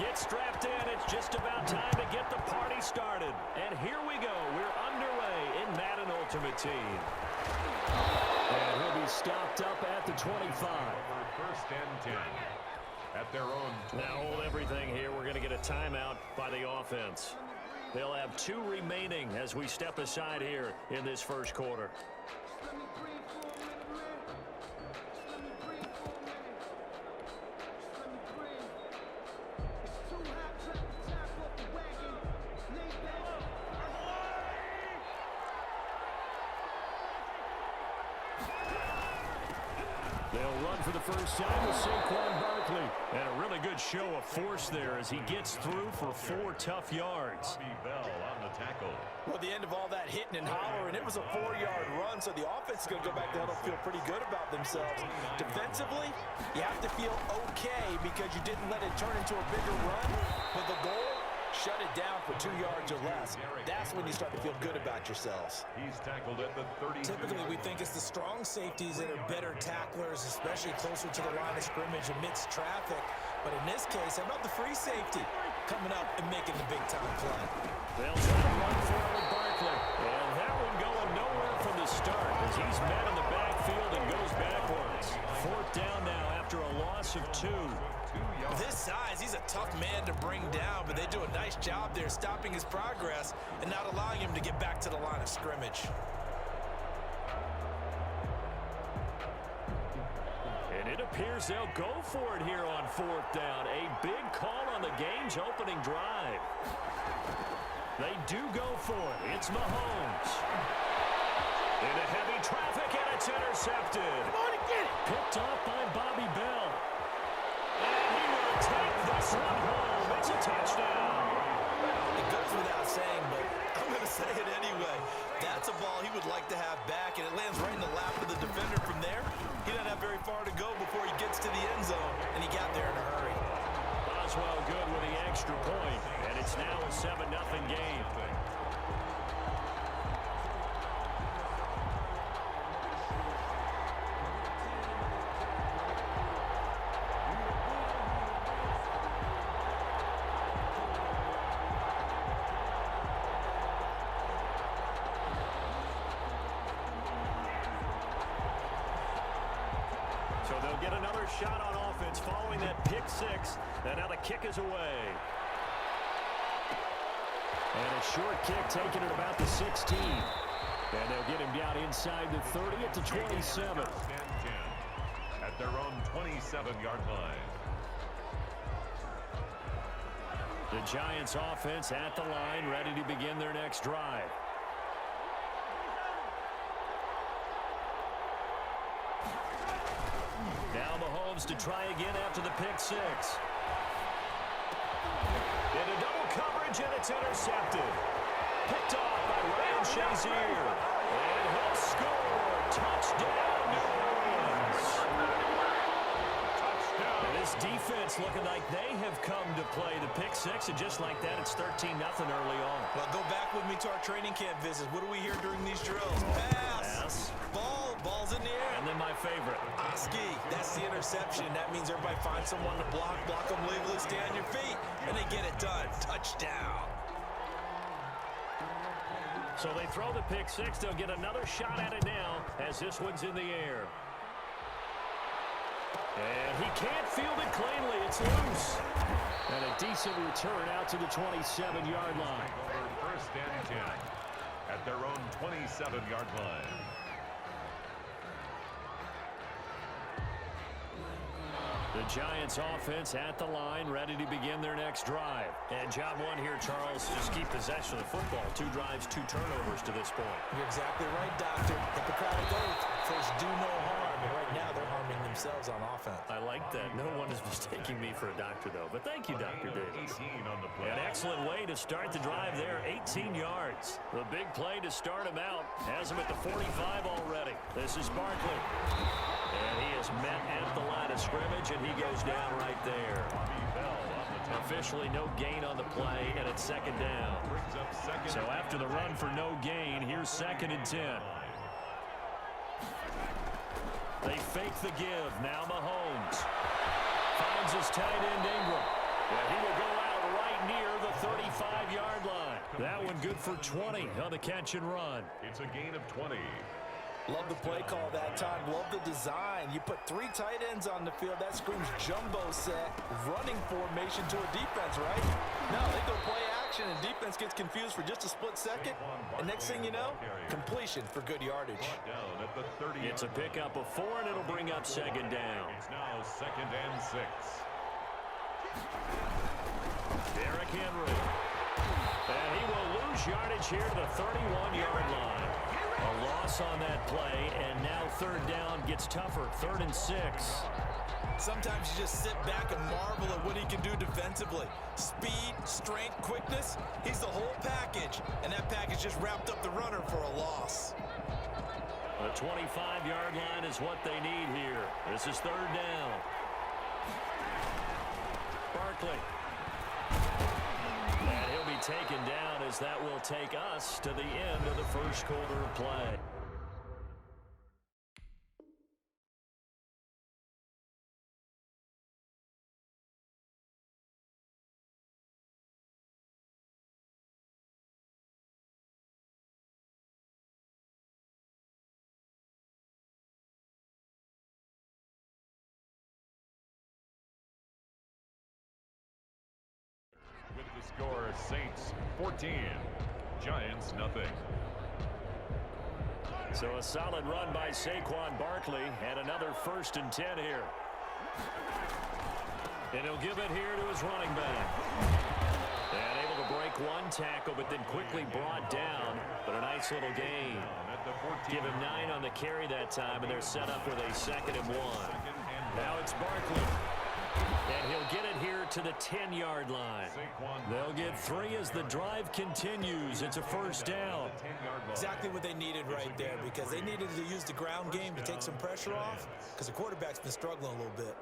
gets strapped in. It's just about time to get the party started. And here we go. We're underway in Madden Ultimate Team. And he'll be stopped up at the 25. First and 10 at their own 20. Now hold everything here. We're going to get a timeout by the offense. They'll have 2 remaining as we step aside here in this first quarter. They'll run for the first time with Saquon Barkley. And a really good show of force there as he gets through for 4 tough yards. Bobby Bell on the tackle. Well, the end of all that hitting and hollering, it was a 4-yard run, so the offense is going to go back to huddle, feel pretty good about themselves. Defensively, you have to feel okay because you didn't let it turn into a bigger run, but the goal, shut it down for 2 yards or less. That's when you start to feel good about yourselves. He's tackled at the 32. Typically, we think it's the strong safeties that are better tacklers, especially closer to the line of scrimmage amidst traffic. But in this case, how about the free safety coming up and making the big-time play? They'll try to run for it with Barkley. And that one going nowhere from the start as he's met in the backfield and goes backwards. 4th down now after a loss of 2. This size, he's a tough man to bring down, but they do a nice job there stopping his progress and not allowing him to get back to the line of scrimmage. And it appears they'll go for it here on 4th down. A big call on the game's opening drive. They do go for it. It's Mahomes. Into heavy traffic, and it's intercepted. Come on and get it. Picked off by Bobby Bell. And he will take this one home. It's a touchdown. It goes without saying, but I'm going to say it anyway. That's a ball he would like to have back, and it lands right in the lap of the defender from there. He doesn't have very far to go before he gets to the end zone, and he got there in a hurry. Boswell good with the extra point, and it's now a 7-0 game. So they'll get another shot on offense following that pick 6. And now the kick is away. And a short kick taken at about the 16. And they'll get him down inside the 30 at the 27. At their own 27-yard line. The Giants offense at the line, ready to begin their next drive. Now Mahomes to try again after the pick 6. Into double coverage, and it's intercepted. Picked off by Ryan Shazier. And he'll score. Touchdown, New Orleans. And this defense looking like they have come to play the pick 6, and just like that, it's 13-0 early on. Well, go back with me to our training camp visits. What do we hear during these drills? Pass. Ball's in the air. And then my favorite. Oski, that's the interception. That means everybody finds someone to block them legally, stay on your feet, and they get it done. Touchdown. So they throw the pick 6. They'll get another shot at it now as this one's in the air. And he can't field it cleanly. It's loose. And a decent return out to the 27-yard line. Over 1st and 10 at their own 27-yard line. The Giants offense at the line, ready to begin their next drive. And job 1 here, Charles, just keep possession of the football. 2 drives, 2 turnovers to this point. You're exactly right, Doctor. Hippocratic oath. First, do no harm. And right now, they're harming themselves on offense. I like that. No one is mistaking me for a doctor, though. But thank you, Dr. Davis. 18 on the play. An excellent way to start the drive there. 18 yards. The big play to start him out. Has him at the 45 already. This is Barkley. And he is met at the line of scrimmage, and he goes down right there. Officially no gain on the play, and it's 2nd down. So after the run for no gain, here's 2nd and 10. They fake the give. Now Mahomes finds his tight end Ingram. Yeah, he will go 25-yard line. That one good for 20 on the catch and run. It's a gain of 20. Love the play call that time. Love the design. You put 3 tight ends on the field. That screams jumbo set, running formation to a defense, right? No, they go play action, and defense gets confused for just a split second. And next thing you know, completion for good yardage. Down at the 30. It's a pickup of 4, and it'll bring up second down. It's now 2nd and 6. Derrick Henry. And he will lose yardage here to the 31-yard line. A loss on that play, and now 3rd down gets tougher. 3rd and 6. Sometimes you just sit back and marvel at what he can do defensively. Speed, strength, quickness, he's the whole package. And that package just wrapped up the runner for a loss. The 25-yard line is what they need here. This is 3rd down. Barkley. And he'll be taken down as that will take us to the end of the first quarter of play. With the score, Saints 14, Giants nothing. So a solid run by Saquon Barkley and another 1st and 10 here. And he'll give it here to his running back. And able to break 1 tackle, but then quickly brought down. But a nice little gain. Give him 9 on the carry that time, and they're set up with a 2nd and 1. Now it's Barkley. And he'll get it here to the 10-yard line. They'll get 3 as the drive continues. It's a 1st down. Exactly what they needed right there, because they needed to use the ground game to take some pressure off, because the quarterback's been struggling a little bit.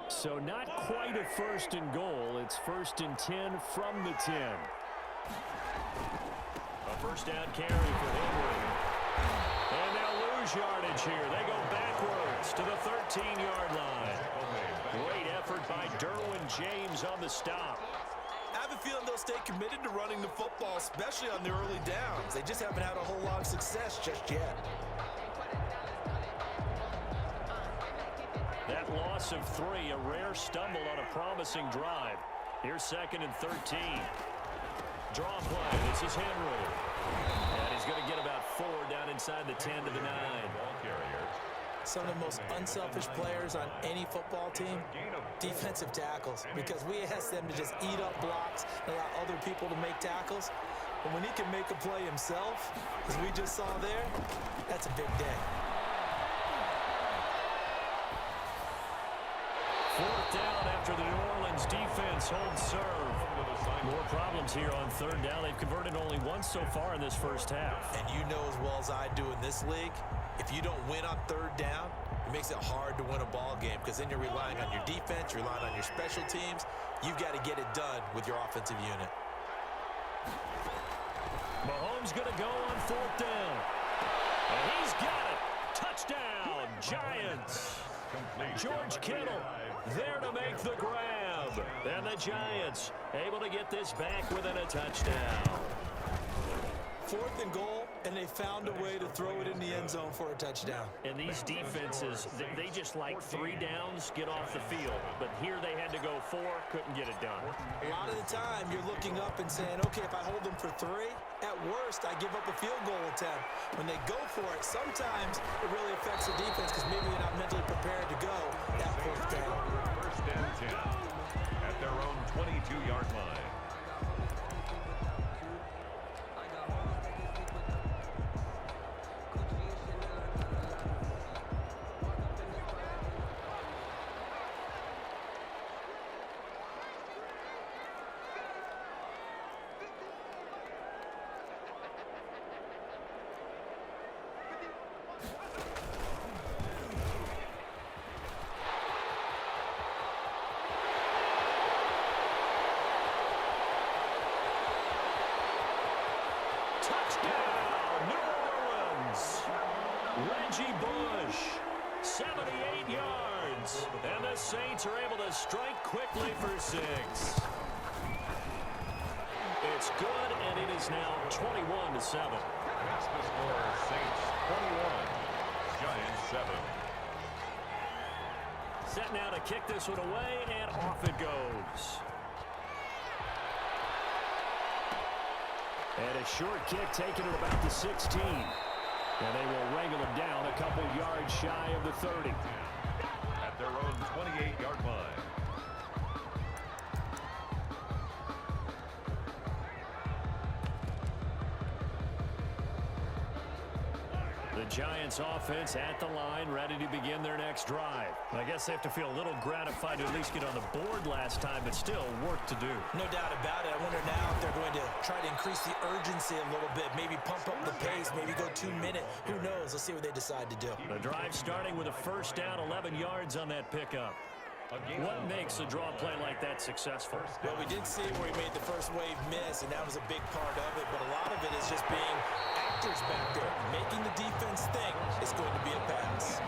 So not quite a 1st and goal. It's 1st and 10 from the 10. A 1st down carry for Henry. And they'll lose yardage here. They go backwards to the 13-yard line. Great effort by Derwin James on the stop. I have a feeling they'll stay committed to running the football, especially on the early downs. They just haven't had a whole lot of success just yet. That loss of 3, a rare stumble on a promising drive. Here's 2nd and 13. Draw play. This is Henry. And he's going to get about 4 down inside the 10 to the 9. Some of the most unselfish players on any football team, defensive tackles, because we ask them to just eat up blocks and allow other people to make tackles. But when he can make a play himself, as we just saw there, that's a big day. 4th down after the New Orleans defense holds serve. More problems here on 3rd down. They've converted only once so far in this first half. And you know as well as I do in this league, if you don't win on 3rd down, it makes it hard to win a ball game, because then you're relying on your defense, you're relying on your special teams. You've got to get it done with your offensive unit. Mahomes going to go on 4th down. And he's got it. Touchdown, Giants. George Kittle there to make the grab. And the Giants able to get this back within a touchdown. 4th and goal, and they found a way to throw it in the end zone for a touchdown. And these defenses, they just like 3 downs, get off the field. But here they had to go 4, couldn't get it done. A lot of the time, you're looking up and saying, okay, if I hold them for 3, at worst, I give up a field goal attempt. When they go for it, sometimes it really affects the defense because maybe they're not mentally prepared to go that 4th down. 1st and 10 at their own 22-yard line. Touchdown, New Orleans. Reggie Bush, 78 Saints are able to strike quickly for 6. It's good, and it is now 21-7. That's the score. Saints 21, Giants 7. Set now to kick this one away, and off it goes. And a short kick taken at about the 16. And they will wrangle him down a couple yards shy of the 30. At their own 28-yard line. The Giants offense at the line, ready to begin their next drive. I guess they have to feel a little gratified to at least get on the board last time, but still work to do. No doubt about it. I wonder now if they're going to try to increase the urgency a little bit, maybe pump up the pace, maybe go 2 minute. Who knows? Let's see what they decide to do. The drive starting with a first down, 11 yards on that pickup. What makes a draw play like that successful? Well, we did see where he made the first wave miss, and that was a big part of it, but a lot of it is just being actors back there. Making the defense think it's going to be a pass.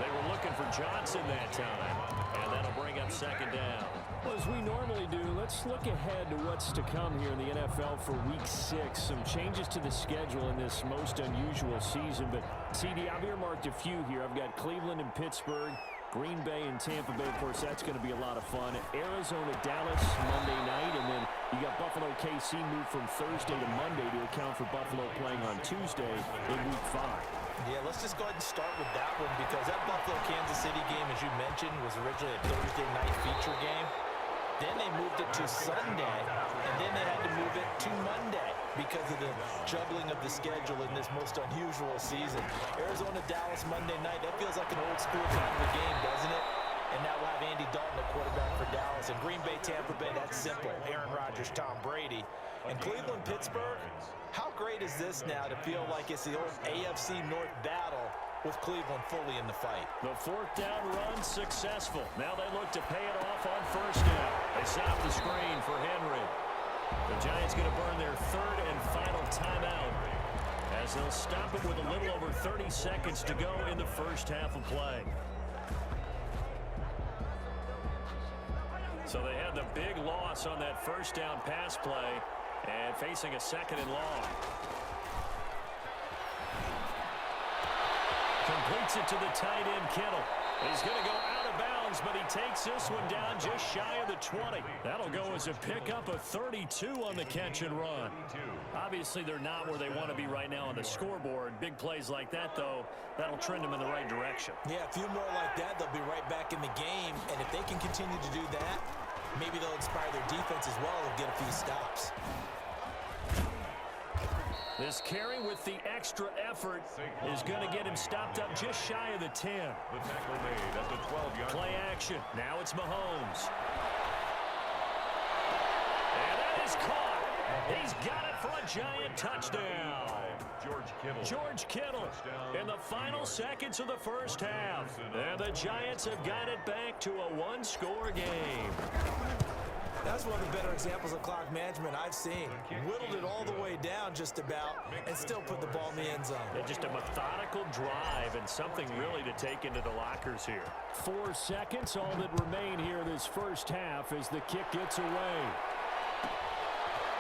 They were looking for Johnson that time, and that'll bring up second down. Well, as we normally do, let's look ahead to what's to come here in the NFL for Week 6. Some changes to the schedule in this most unusual season, but CD, I've earmarked a few here. I've got Cleveland and Pittsburgh, Green Bay and Tampa Bay. Of course, that's going to be a lot of fun. Arizona, Dallas, Monday night, and then you got Buffalo, KC moved from Thursday to Monday to account for Buffalo playing on Tuesday in Week 5. Yeah, let's just go ahead and start with that one because that Buffalo-Kansas City game, as you mentioned, was originally a Thursday night feature game. Then they moved it to Sunday, and then they had to move it to Monday because of the juggling of the schedule in this most unusual season. Arizona, Dallas, Monday night, that feels like an old school kind of a game, doesn't it? And now we'll have Andy Dalton, a quarterback for Dallas. And Green Bay, Tampa Bay, that's simple. Aaron Rodgers, Tom Brady. And Cleveland, Pittsburgh, how great is this now to feel like it's the old AFC North battle with Cleveland fully in the fight? The fourth down run successful. Now they look to pay it off on first down. They stop the screen for Henry. The Giants going to burn their third and final timeout as they'll stop it with a little over 30 seconds to go in the first half of play. So they had the big loss on that first down pass play and facing a second and long. Completes it to the tight end, Kittle. He's going to go out of bounds, but he takes this one down just shy of the 20. That'll go as a pickup of 32 on the catch and run. Obviously, they're not where they want to be right now on the scoreboard. Big plays like that, though, that'll trend them in the right direction. Yeah, a few more like that, they'll be right back in the game. And if they can continue to do that, maybe they'll inspire their defense as well and get a few stops. This carry with the extra effort is going to get him stopped up just shy of the 10. The tackle made at the 12-yard Play action. Now it's Mahomes. And that is caught. He's got it for a Giant touchdown. George Kittle in the final seconds of the first half. And the Giants have got it back to a one-score game. That's one of the better examples of clock management I've seen. Whittled it all the way down just about and still put the ball in the end zone. Yeah, just a methodical drive and something really to take into the lockers here. 4 seconds, all that remain here this first half as the kick gets away.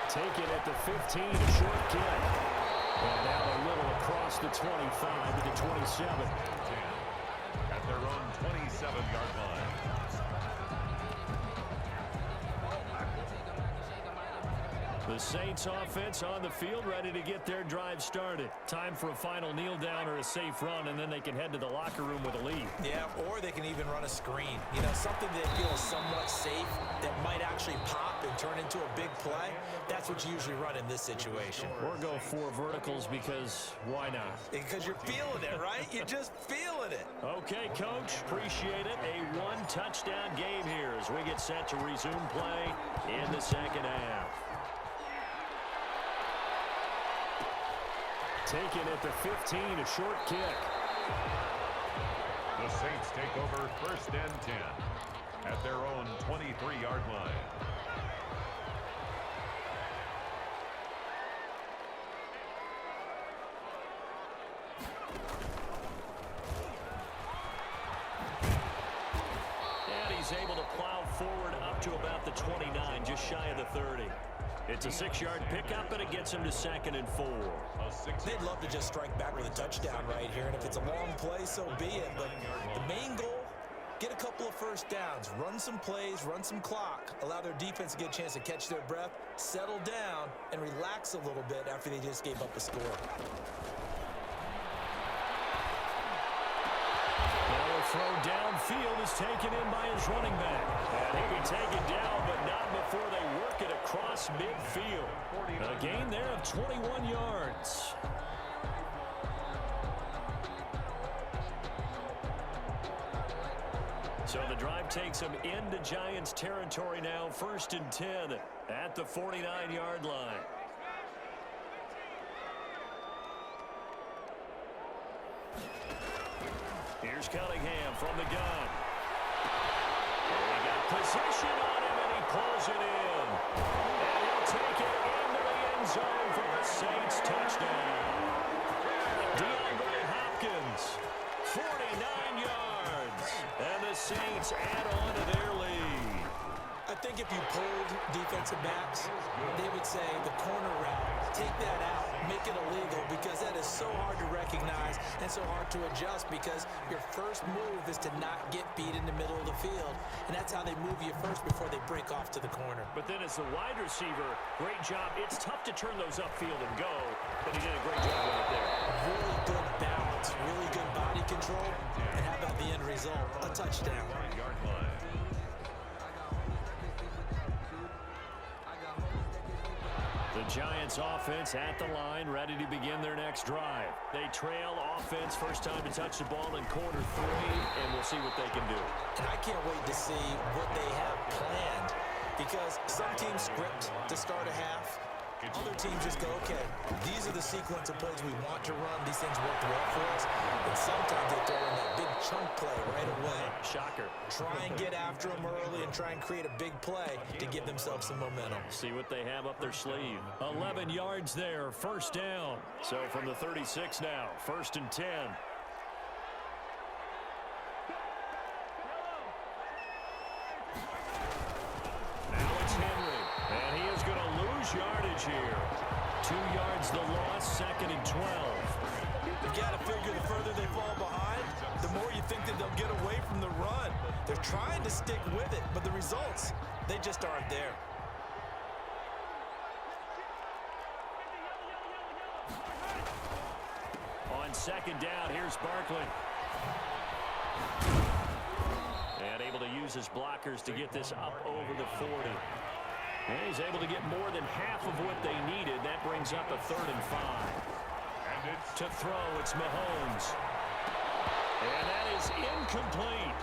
Take it at the 15, a short kick. And now a little across the 25 to the 27. At their own 27-yard line. The Saints offense on the field ready to get their drive started. Time for a final kneel down or a safe run, and then they can head to the locker room with a lead. Yeah, or they can even run a screen. You know, something that feels somewhat safe that might actually pop and turn into a big play. That's what you usually run in this situation. Or go 4 verticals because why not? Because you're feeling it, right? You're just feeling it. Okay, Coach, appreciate it. A 1-touchdown game here as we get set to resume play in the second half. Taken at the 15, a short kick. The Saints take over first and 10 at their own 23-yard line. And he is able to plow forward up to about the 29, just shy of the 30. It's a 6-yard pickup, and it gets him to 2nd and 4. They'd love to just strike back with a touchdown right here, and if it's a long play, so be it. But the main goal, get a couple of first downs, run some plays, run some clock, allow their defense to get a chance to catch their breath, settle down, and relax a little bit after they just gave up a score. Throw downfield is taken in by his running back. And he'll be taken down, but not before they work it across midfield. A gain there of 21 yards. So the drive takes them into Giants territory now. 1st and 10 at the 49-yard line. Here's Cunningham from the gun. He got position on him, and he pulls it in. And he'll take it into the end zone for the Saints touchdown. DeAndre Hopkins, 49 yards. And the Saints add on to their lead. I think if you pulled defensive backs, they would say the corner route, take that out, make it illegal, because that is so hard to recognize and so hard to adjust, because your first move is to not get beat in the middle of the field, and that's how they move you first before they break off to the corner. But then as the wide receiver, great job. It's tough to turn those upfield and go, but he did a great job with it there. Really good balance, really good body control, and how about the end result? A touchdown. The Giants offense at the line, ready to begin their next drive. They trail offense, first time to touch the ball in quarter 3, and we'll see what they can do. And I can't wait to see what they have planned, because some teams script to start a half. Other teams just go, okay, these are the sequence of plays we want to run. These things worked well for us. And sometimes they throw in that big chunk play right away. Shocker. Try and get after them early and try and create a big play to give themselves some momentum. See what they have up their sleeve. 11 yards there, 1st down. So from the 36 now, 1st and 10. Now it's Henry, and he is going to lose yardage here. 2 yards the loss, 2nd and 12. You got to figure the further they fall behind, the more you think that they'll get away from the run. They're trying to stick with it, but the results, they just aren't there. On 2nd down, here's Barkley. And able to use his blockers to get this up over the 40. And he's able to get more than half of what they needed. That brings up a 3rd and 5. To throw, it's Mahomes. And that is incomplete.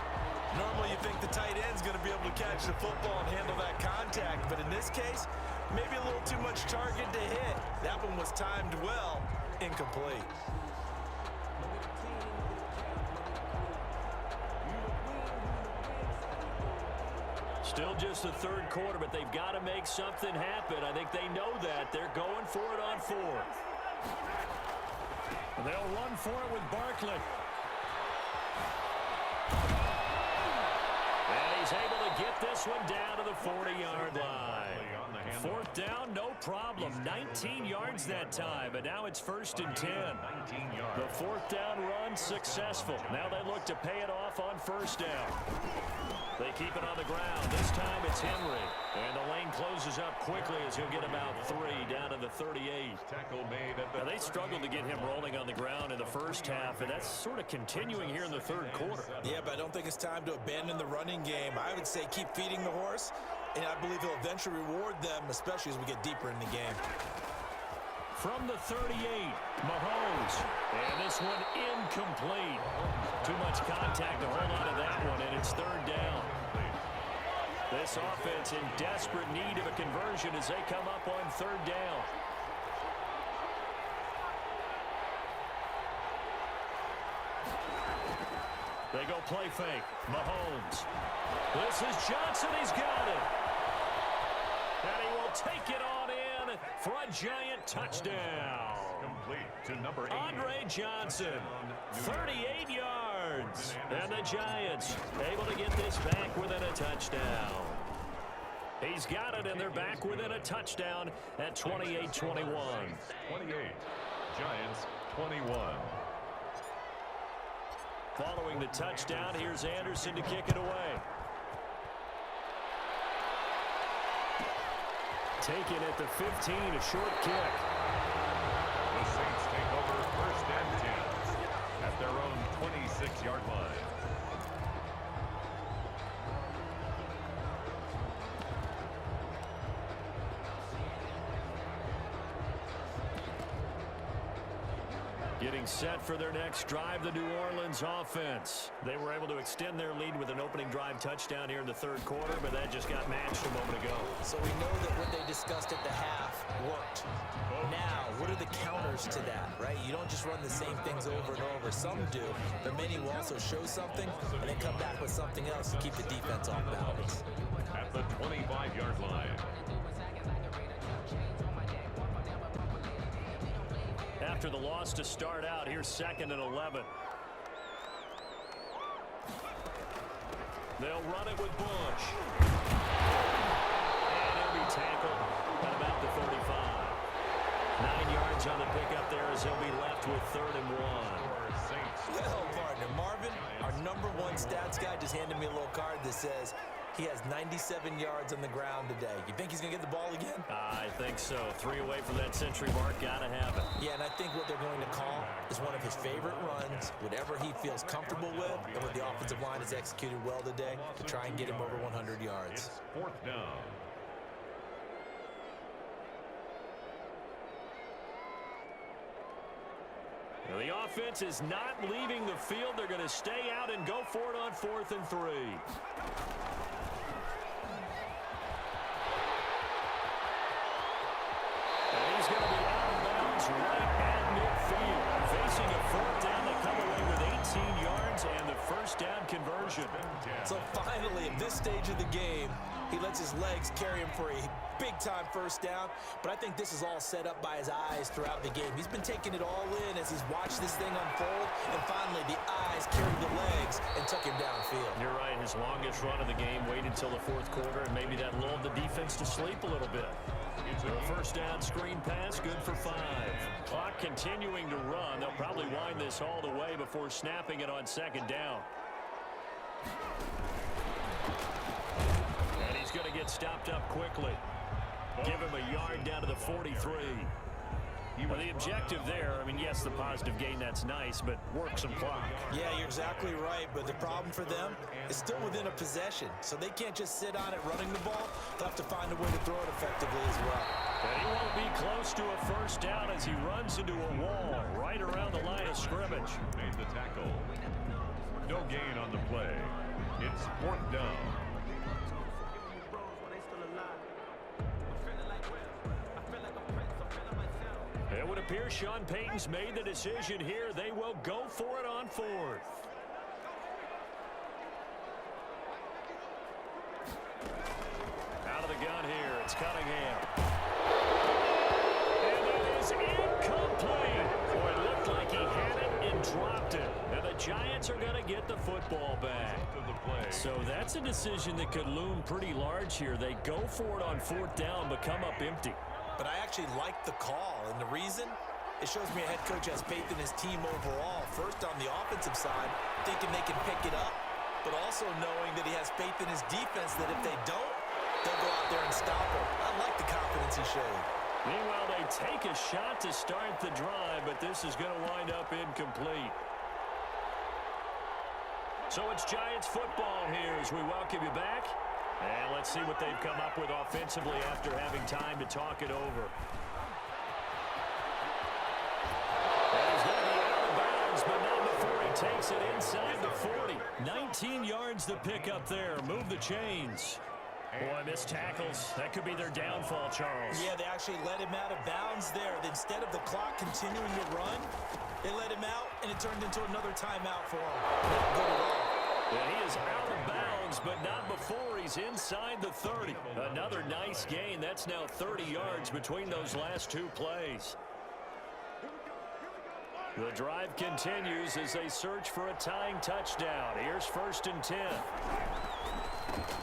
Normally you think the tight end's going to be able to catch the football and handle that contact, but in this case, maybe a little too much target to hit. That one was timed well, incomplete. Still just the 3rd quarter, but they've got to make something happen. I think they know that. They're going for it on 4th. They'll run for it with Barkley. And he's able to get this one down to the 40-yard line. 4th down, no problem. 19 yards that time, but now it's 1st and 10. The 4th down run successful. Now they look to pay it off on 1st down. They keep it on the ground. This time it's Henry. And the lane closes up quickly as he'll get about 3 down to the 38. Now they struggled to get him rolling on the ground in the first half, and that's sort of continuing here in the 3rd quarter. Yeah, but I don't think it's time to abandon the running game. I would say keep feeding the horse, and I believe he'll eventually reward them, especially as we get deeper in the game. From the 38, Mahomes. And this one incomplete. Too much contact to hold on to that one, and it's 3rd down. This offense in desperate need of a conversion as they come up on 3rd down. They go play fake. Mahomes. This is Johnson. He's got it. And he will take it on in down for a Giant touchdown. Complete to number 8. Andre Johnson, 38 yards. And the Giants able to get this back within a touchdown. He's got it, and they're back within a touchdown at 28-21. 28. Giants 21. Following the touchdown, here's Anderson to kick it away. Taken at the 15, a short kick. The Saints take over 1st and 10 at their own 26-yard line. Getting set for their next drive, the New Orleans offense. They were able to extend their lead with an opening drive touchdown here in the 3rd quarter, but that just got matched a moment ago. So we know that what they discussed at the half worked. Now, what are the counters to that, right? You don't just run the same things over and over. Some do, but many will also show something and then come back with something else to keep the defense off balance. At the 25-yard line. After the loss to start out, here's 2nd and 11. They'll run it with Bush. And he'll be tackled at about the 35. 9 yards on the pickup there as he'll be left with 3rd and 1. Well, partner, Marvin, our #1 stats guy just handed me a little card that says he has 97 yards on the ground today. You think he's going to get the ball again? I think so. 3 away from that century mark. Got to have it. Yeah, and I think what they're going to call is one of his favorite runs, whatever he feels comfortable with, and what the offensive line has executed well today to try and get him over 100 yards. It's 4th down. The offense is not leaving the field. They're going to stay out and go for it on 4th and 3. And he's going to be out of bounds right at midfield. Facing a 4th down, they come away with 18 yards and the 1st down conversion. So finally, at this stage of the game, he lets his legs carry him for a big-time 1st down, but I think this is all set up by his eyes throughout the game. He's been taking it all in as he's watched this thing unfold, and finally the eyes carried the legs and took him downfield. You're right. His longest run of the game waited until the 4th quarter, and maybe that lulled the defense to sleep a little bit. So a 1st down screen pass, good for 5. Clock continuing to run. They'll probably wind this all the way before snapping it on 2nd down. And he's going to get stopped up quickly. Give him a yard down to the 43. Well, the objective there, I mean, yes, the positive gain, that's nice, but work some clock. Yeah, you're exactly right, but the problem for them is still within a possession, so they can't just sit on it running the ball. They'll have to find a way to throw it effectively as well. And he won't be close to a 1st down as he runs into a wall right around the line of scrimmage. Made the tackle. No gain on the play. It's 4th down. It would appear Sean Payton's made the decision here. They will go for it on 4th. Out of the gun here, it's Cunningham. And that is incomplete. Boy, it looked like he had it and dropped it. And the Giants are going to get the football back. So that's a decision that could loom pretty large here. They go for it on 4th down, but come up empty. But I actually like the call, and the reason? It shows me a head coach has faith in his team overall. First, on the offensive side, thinking they can pick it up, but also knowing that he has faith in his defense that if they don't, they'll go out there and stop him. I like the confidence he showed. Meanwhile, they take a shot to start the drive, but this is going to wind up incomplete. So it's Giants football here as we welcome you back. And let's see what they've come up with offensively after having time to talk it over. And he's going to be out of bounds, but not before he takes it inside the 40. 19 yards to pick up there. Move the chains. Boy, missed tackles. That could be their downfall, Charles. Yeah, they actually let him out of bounds there. Instead of the clock continuing to run, they let him out, and it turned into another timeout for him. Not good at all. Yeah, he is out of bounds moves, but not before he's inside the 30. Another nice gain. That's now 30 yards between those last two plays. The drive continues as they search for a tying touchdown. Here's 1st and 10.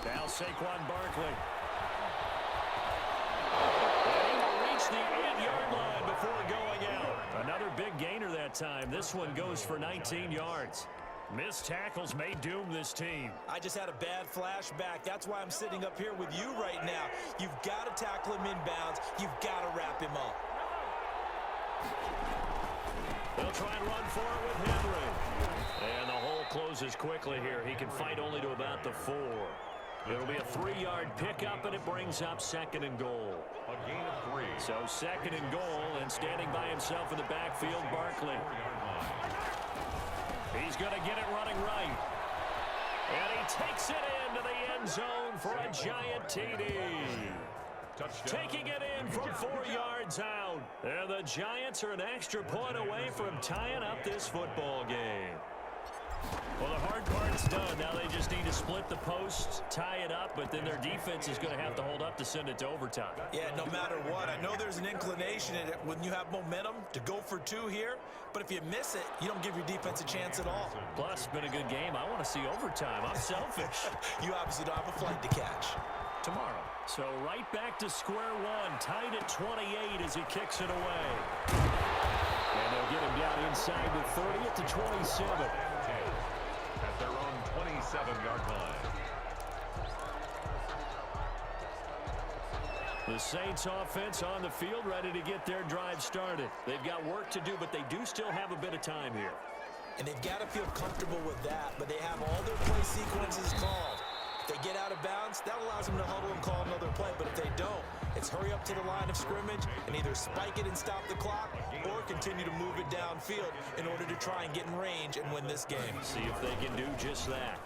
Now Saquon Barkley. And he will reach the 8-yard line before going out. Another big gainer that time. This one goes for 19 yards. Missed tackles may doom this team. I just had a bad flashback. That's why I'm sitting up here with you right now. You've got to tackle him inbounds. You've got to wrap him up. They'll try and run for it with Henry. And the hole closes quickly here. He can fight only to about the 4. It'll be a 3-yard pickup, and it brings up 2nd and goal. A gain of 3. So 2nd and goal, and standing by himself in the backfield, Barkley. He's going to get it running right. And he takes it into the end zone for a giant TD. Touchdown. Taking it in from 4 yards out. And the Giants are an extra point away from tying up this football game. Well, the hard part's done. Now they just need to split the posts, tie it up, but then their defense is going to have to hold up to send it to overtime. Yeah, no matter what. I know there's an inclination in it when you have momentum to go for 2 here, but if you miss it, you don't give your defense a chance at all. Plus, it's been a good game. I want to see overtime. I'm selfish. You obviously don't have a flight to catch. Tomorrow. So right back to square one, tied at 28 as he kicks it away. And they'll get him down inside the 30 at the 27. At their own 27-yard line. The Saints offense on the field ready to get their drive started. They've got work to do, but they do still have a bit of time here. And they've got to feel comfortable with that, but they have all their play sequences called. If they get out of bounds, that allows them to huddle and call another play, but if they don't, it's hurry up to the line of scrimmage and either spike it and stop the clock or continue to move it downfield in order to try and get in range and win this game. See if they can do just that.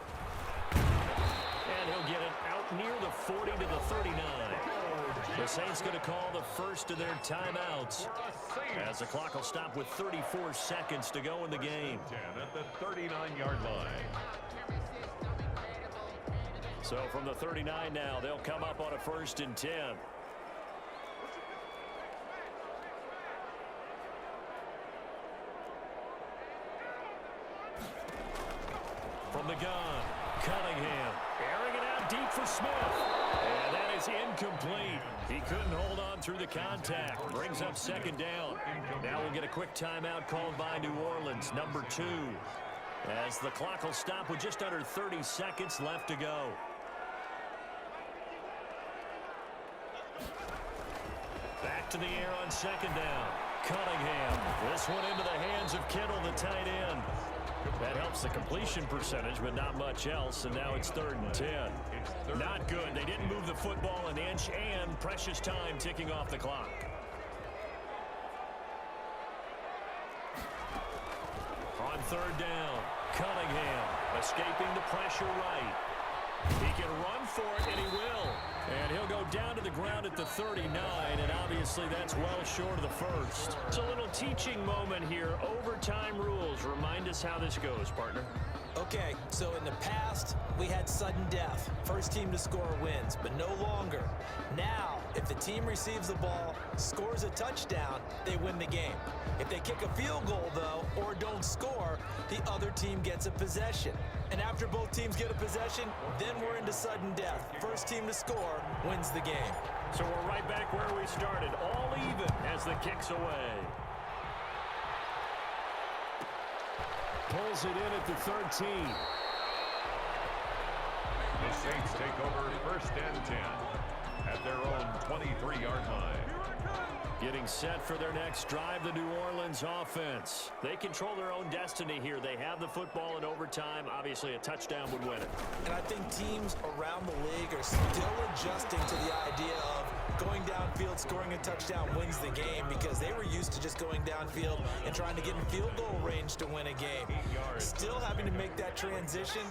And he'll get it out near the 40 to the 39. The Saints going to call the first of their timeouts as the clock will stop with 34 seconds to go in the game. 10 at the 39-yard line. So from the 39 now, they'll come up on a 1st and 10. From the gun, Cunningham, airing it out deep for Smith. And that is incomplete. He couldn't hold on through the contact. Brings up 2nd down. Now we'll get a quick timeout called by New Orleans, number 2. As the clock will stop with just under 30 seconds left to go. Back to the air on 2nd down. Cunningham. This one into the hands of Kittle, the tight end. That helps the completion percentage, but not much else, and now it's 3rd and 10. Not good. They didn't move the football an inch, and precious time ticking off the clock. On 3rd down, Cunningham escaping the pressure right. He can run for it, and he will. And he'll go down to the ground at the 39, and obviously that's well short of the first. It's a little teaching moment here. Overtime rules. Remind us how this goes, partner. Okay, so in the past, we had sudden death. First team to score wins, but no longer. Now, if the team receives the ball, scores a touchdown, they win the game. If they kick a field goal, though, or don't score, the other team gets a possession. And after both teams get a possession, then we're into sudden death. First team to score wins the game. So we're right back where we started, all even as the kick's away. Pulls it in at the 13. The Saints take over 1st and 10 at their own 23-yard line. Getting set for their next drive, the New Orleans offense. They control their own destiny here. They have the football in overtime. Obviously, a touchdown would win it. And I think teams around the league are still adjusting to the idea of going downfield, scoring a touchdown wins the game, because they were used to just going downfield and trying to get in field goal range to win a game. Still having to make that transition.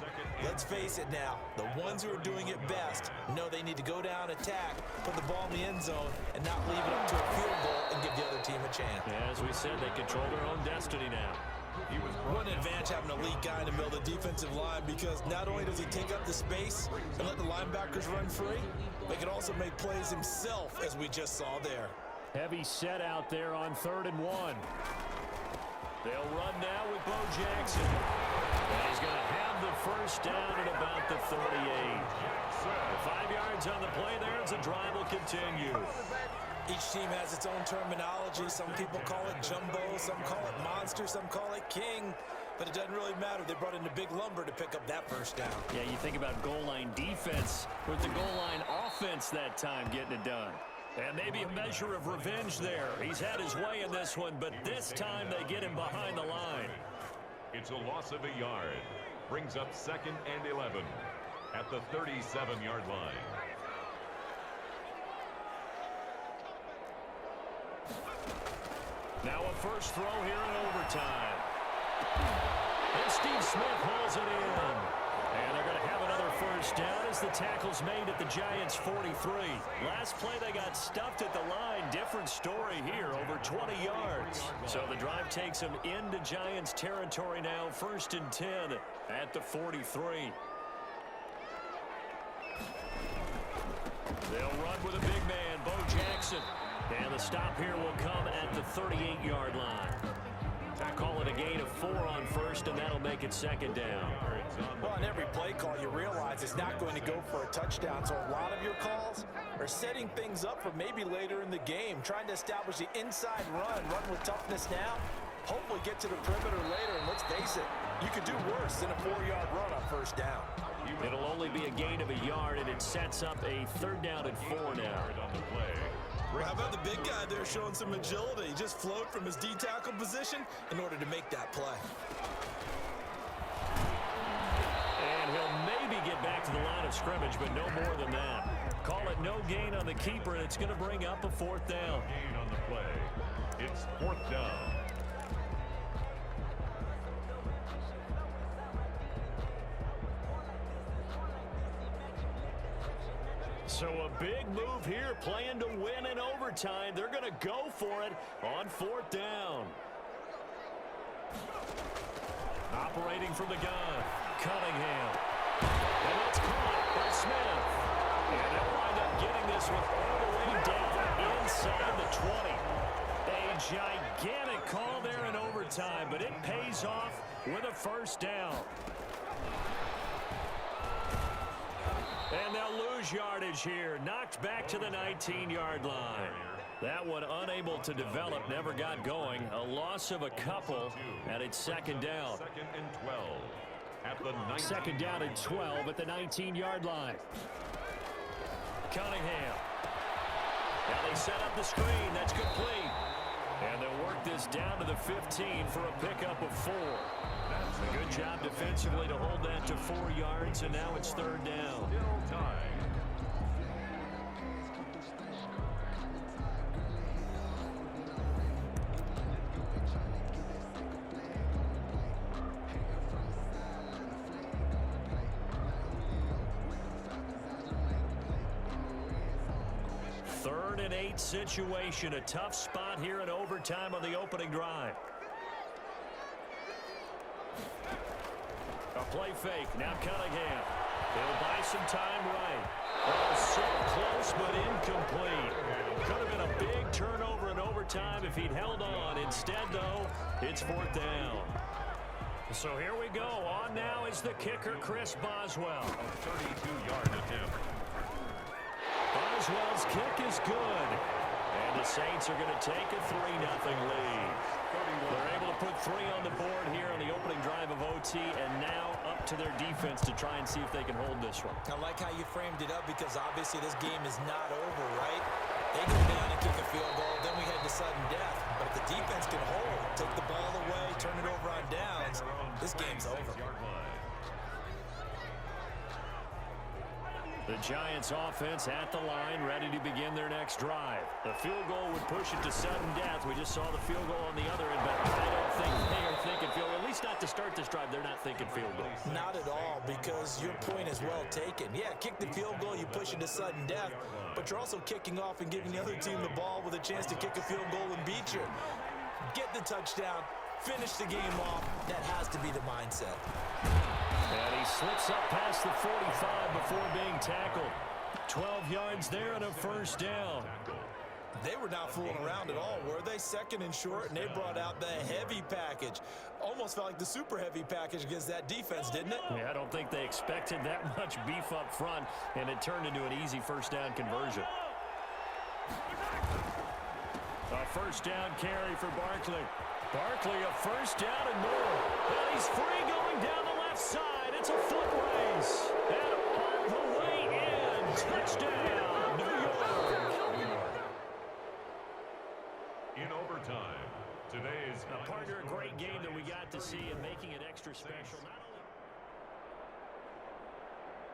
Let's face it now, the ones who are doing it best know they need to go down, attack, put the ball in the end zone, and not leave it up to a field goal and give the other team a chance. As we said, they control their own destiny now. He was What an advantage having an elite guy in the middle of the defensive line, because not only does he take up the space and let the linebackers run free, but he can also make plays himself, as we just saw there. Heavy set out there on 3rd and 1. They'll run now with Bo Jackson. And he's going to have the first down at about the 38. 5 yards on the play there as the drive will continue. Each team has its own terminology. Some people call it jumbo, some call it monster, some call it king. But it doesn't really matter. They brought in the big lumber to pick up that first down. Yeah, you think about goal line defense with the goal line offense that time getting it done. And maybe a measure of revenge there. He's had his way in this one, but this time they get him behind the line. It's a loss of a yard. Brings up 2nd and 11 at the 37-yard line. Now a first throw here in overtime. And Steve Smith hauls it in. And they're going to have another first down as the tackle's made at the Giants' 43. Last play they got stuffed at the line. Different story here, over 20 yards. So the drive takes them into Giants territory now, 1st and 10 at the 43. They'll run with a big man, Bo Jackson. And the stop here will come at the 38-yard line. I call it a gain of 4 on 1st, and that'll make it 2nd down. Well, on every play call, you realize it's not going to go for a touchdown. So a lot of your calls are setting things up for maybe later in the game, trying to establish the inside run with toughness now, hopefully get to the perimeter later. And let's face it, you could do worse than a 4-yard run on 1st down. It'll only be a gain of a yard, and it sets up a 3rd down and 4 now. How about the big guy there showing some agility? He just float from his D-tackle position in order to make that play. And he'll maybe get back to the line of scrimmage, but no more than that. Call it no gain on the keeper, and it's going to bring up a 4th down. Gain on the play. It's 4th down. So a big move here, playing to win in overtime. They're going to go for it on 4th down. Operating from the gun, Cunningham. And it's caught by Smith. And they'll wind up getting this one all the way down inside the 20. A gigantic call there in overtime, but it pays off with a 1st down. And they'll lose yardage here. Knocked back to the 19-yard line. That one unable to develop, never got going. A loss of a couple, and it's 2nd down. 2nd and 12 at the 19. 2nd down and 12 at the 19-yard line. Cunningham. Now they set up the screen. That's complete. And they'll work this down to the 15 for a pickup of 4. A good job defensively to hold that to 4 yards, and now it's 3rd down. Still tied. Third and 8 situation. A tough spot here in overtime on the opening drive. A play fake. Now Cunningham. They'll buy some time right. Oh, so close but incomplete. Could have been a big turnover in overtime if he'd held on. Instead, though, it's 4th down. So here we go. On now is the kicker, Chris Boswell. A 32-yard attempt. Boswell's kick is good. And the Saints are going to take a 3-0 lead. They're able to put 3 on the board here on the opening drive of OT, and now up to their defense to try and see if they can hold this one. I like how you framed it up, because obviously this game is not over, right? They go down and kick a field goal, then we head to sudden death. But if the defense can hold, take the ball away, turn it over on downs, this game's over. The Giants offense at the line, ready to begin their next drive. The field goal would push it to sudden death. We just saw the field goal on the other end, but I don't think they are thinking field goal. At least not to start this drive. They're not thinking field goal. Not at all, because your point is well taken. Yeah, kick the field goal, you push it to sudden death, but you're also kicking off and giving the other team the ball with a chance to kick a field goal and beat you. Get the touchdown, finish the game off. That has to be the mindset. And he slips up past the 45 before being tackled. 12 yards there and a first down. They were not fooling around at all, were they? Second and short, and they brought out the heavy package. Almost felt like the super heavy package against that defense, didn't it? Yeah, I don't think they expected that much beef up front, and it turned into an easy first down conversion. A first down carry for Barkley. Barkley, a first down and more. And he's free going down the left side. It's a foot race. And all the way in. Touchdown, New York. In overtime, today's A partner, a great game that we got to see and making it extra special.